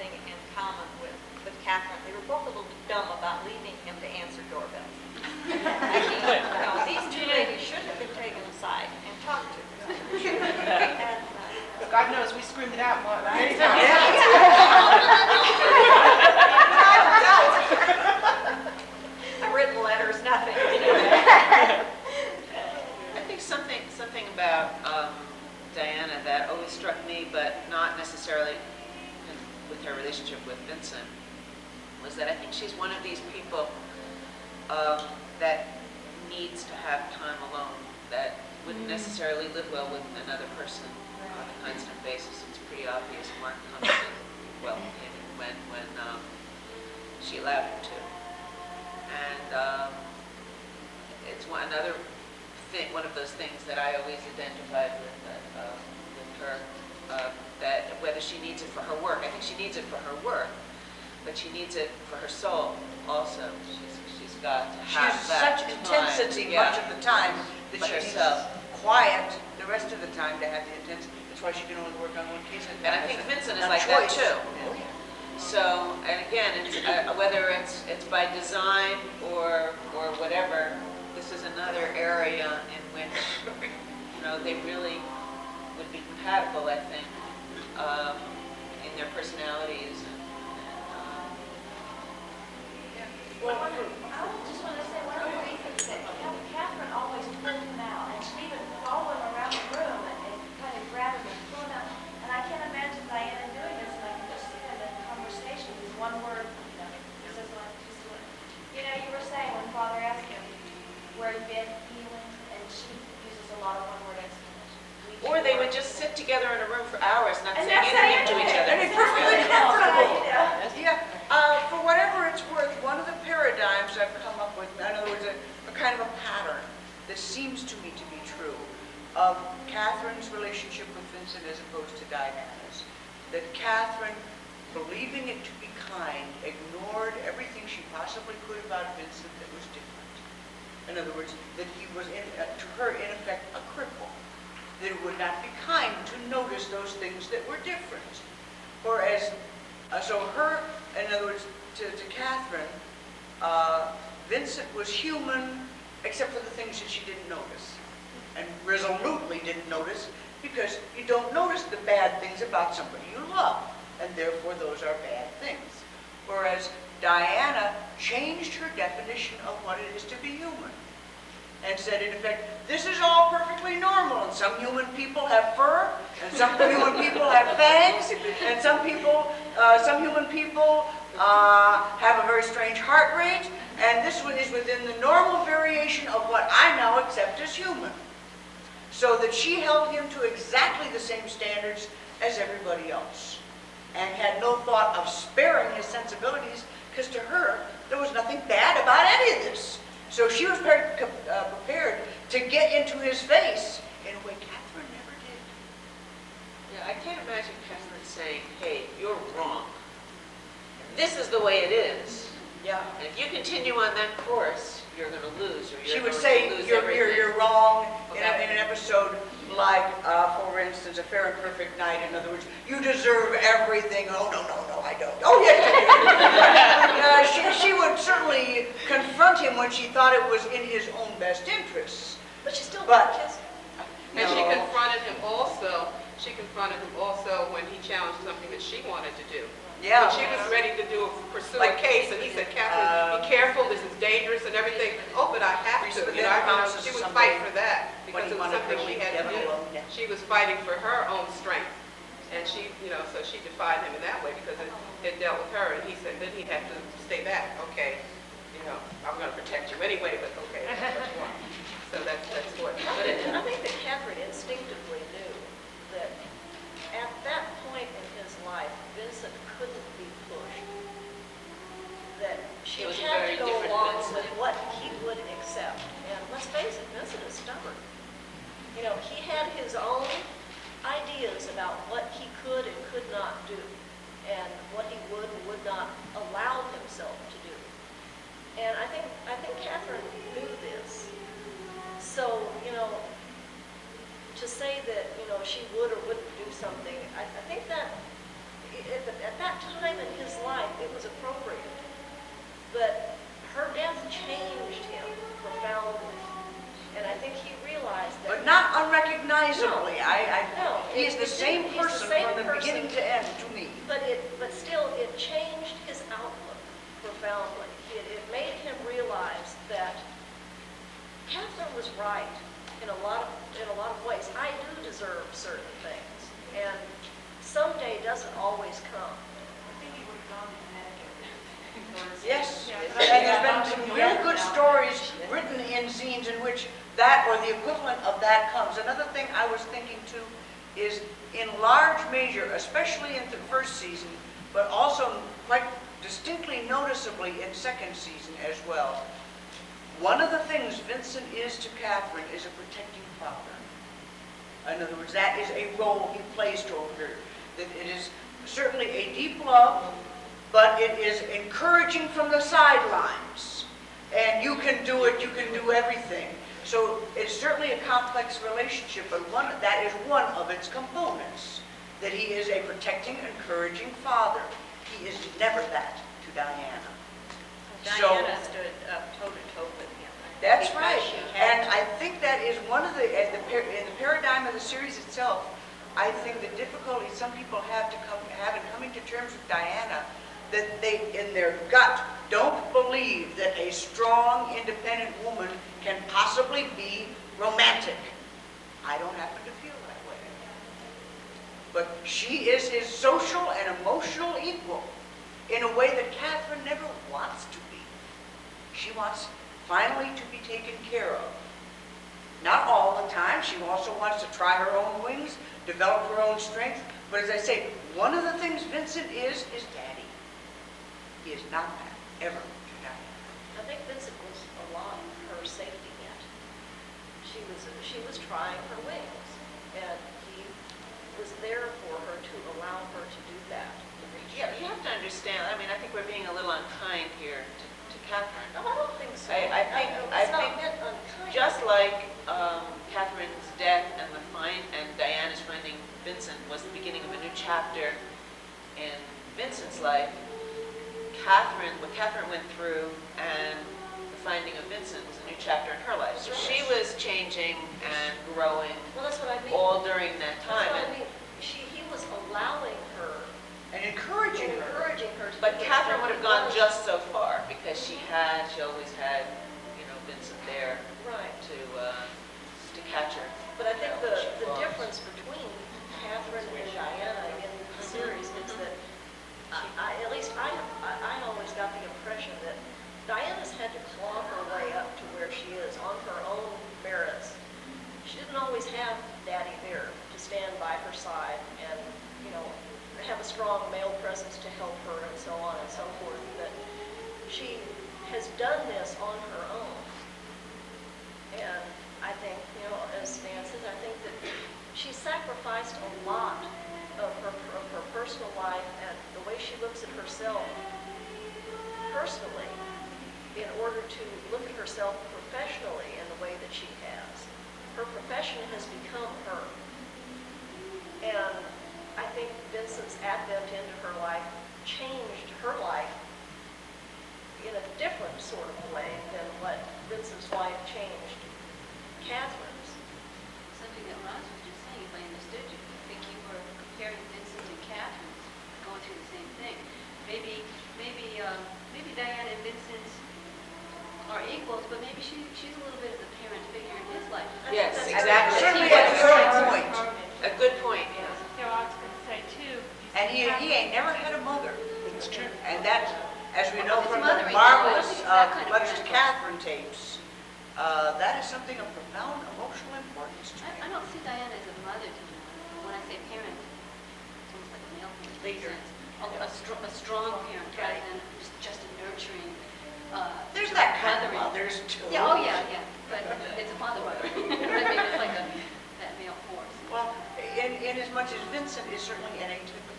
something in common with Catherine. They were both a little bit dumb about leaving him to answer doorbells. These two ladies should have been taken aside and talked to. And, God knows we screamed it out more than anything. I've written letters, nothing. I think something about Diana that always struck me, but not necessarily with her relationship with Vincent, was that I think she's one of these people that needs to have time alone, that wouldn't necessarily live well with another person on a constant basis. It's pretty obvious Mark comes in well when she allowed him to. And it's another thing, one of those things that I always identified with her, that whether she needs it for her work, I think she needs it for her work, but she needs it for her soul also. She's got to have She has that such time, intensity much of the time that for she needs herself. quiet the rest of the time to have the intensity. That's why she can only work on one case at a And time. I think Vincent is No like that choice. too. Yeah. So, and again, it's, whether it's by design or whatever, this is another area in which, they really would be compatible, I think, in their personalities. Well, I just want to say one of the reasons that Catherine always pulled him out, and she even followed him around the room and kind of grabbed him and pull him out. And I can't imagine Diana doing this, and I can just see them in conversation with one word, he says one, she says one. You were saying when Father asked him where he'd been healing, and she uses a lot of one-word explanations. Or they would just sit together in a room for hours, not And saying not anything saying to each other. And it's perfectly comfortable. Yeah. Yeah, for whatever it's worth, one of the paradigms I've come up with, in other words, a kind of a pattern that seems to me to be true of Catherine's relationship with Vincent as opposed to Diana's, that Catherine, believing it to be kind, ignored everything she possibly could about Vincent that was different. In other words, that he was, to her, in effect, a cripple. That it would not be kind to notice those things that were different. Whereas, so her, in other words, to Catherine, Vincent was human except for the things that she didn't notice. And resolutely didn't notice, because you don't notice the bad things about somebody you love. And therefore those are bad things. Whereas Diana changed her definition of what it is to be human. And said, in effect, this is all perfectly normal. And some human people have fur, and some human people have fangs, and some human people have a very strange heart rate, and this one is within the normal variation of what I now accept as human. So that she held him to exactly the same standards as everybody else, and had no thought of sparing his sensibilities, because to her, there was nothing bad about any of this. So she was very prepared to get into his face in a way Catherine never did. Yeah, I can't imagine Catherine saying, hey, you're wrong. This is the way it is. Yeah. And if you continue on that course, you're going to lose, or She you're would going say, to lose you're everything. wrong in Okay. an episode like, for instance, A Fair and Perfect Night. In other words, you deserve everything. Oh, no, I don't. Oh, yes, you do. She would certainly confront him when she thought it was in his own best interests. But she still But- kissed him. And she No. confronted him also when he challenged something that she wanted to do. Yeah. When she was ready to pursue Like- a case, and he said, Catherine, be careful, this is dangerous and everything. Oh, but I have to. Promises She would someday fight for that when because he it was wanted something to she leave had to Devin do. alone, yeah. She was fighting for her own strength. And she, so she defied him in that way because it dealt with her. And he said, then he had to stay back. Okay, I'm going to protect you anyway, but okay, that's what you want. So that's what. I think that Catherine instinctively knew that at that point in his life, Vincent couldn't be pushed. That she It was a had very to go different along Vincent. with what he would accept. And let's face it, Vincent is stubborn. He had his own ideas about what he could and could not do, and what he would and would not allow himself to do. And I think Catherine knew this. So, to say that, she would or wouldn't do something, I think that at that time in same He's the person same from the person. beginning to end to me. But still, it changed his outlook profoundly. It made him realize that Catherine was right in a lot of ways. I do deserve certain things, and someday doesn't always come. Yes, and there's been some real good stories written in zines in which that or the equivalent of that comes. Another thing I was thinking too is in large measure, especially in the first season, but also quite distinctly noticeably in second season as well, one of the things Vincent is to Catherine is a protecting father. In other words, that is a role he plays toward her. That it is certainly a deep love, but it is encouraging from the sidelines. And you can do it, you can do everything. So it's certainly a complex relationship, but that is one of its components. That he is a protecting, encouraging father. He is never that to Diana. Diana stood up toe-to-toe with him. That's because right. she had And to. I think that is one of in the paradigm of the series itself, I think the difficulty some people have in coming to terms with Diana, that they, in their gut, don't believe that a strong, independent woman can possibly be romantic. I don't happen to feel that way. But she is his social and emotional equal in a way that Catherine never wants to be. She wants finally to be taken care of. Not all the time. She also wants to try her own wings, develop her own strength. But as I say, one of the things Vincent is daddy. He is not that, ever, to Diana. I think Vincent was a lot of her safety net. She was trying her wings, and he was there for her to allow her to do that. Yeah, you have to understand, I mean, I think we're being a little unkind here to Catherine. No, I don't think so. I It's not think meant unkind. just like Catherine's death and Diana's finding Vincent was the beginning of a new chapter in Vincent's life, what Catherine went through and the finding of Vincent was a new chapter in her life. So she was changing and growing Well, that's what I mean. all during that That's time. what I mean. He was allowing her, And encouraging her. to But do Catherine would have gone things. just so far because she always had, Vincent there Right. to catch her. But I think when she the falls. difference between Catherine and Diana in the series is that at least I always got the impression that Diana's had to claw her way up to where she is on her own merits. She didn't always have Daddy there to stand by her side and, have a strong male presence to help her and so on and so forth. That she has done this on her own. And I think, as Nan says, I think that she sacrificed a lot of her personal life and the way she looks at herself personally in order to look at herself professionally in the way that she has. Her profession has become her. And I think Vincent's advent into her life changed her life in a different sort of way than what Vincent's life changed Catherine's. Something that Ross was just saying, if I understood you, I think you were comparing Vincent and Catherine going through the same thing. Maybe Diana and Vincent are equals, but maybe she's a little bit of the parent figure in his life. Yes, That's exactly. Certainly at a certain point. A good point, yes. Yeah, I was going to say too. And he ain't never had a mother. That's true. And that, as we know His from mother the ain't got one. marvelous It's that kind of Much to grandmother. Catherine tapes, that is something of profound emotional importance to I me. don't see Diana as a mother to me. When I say parent, it's almost like a male parent. Leader. A strong parent rather than just a nurturing. There's that kind of mothering. mothers too. Yeah, oh yeah, yeah, but it's a father mother. You know what I mean? It's like that male force. Well, in as much as Vincent is certainly an atypical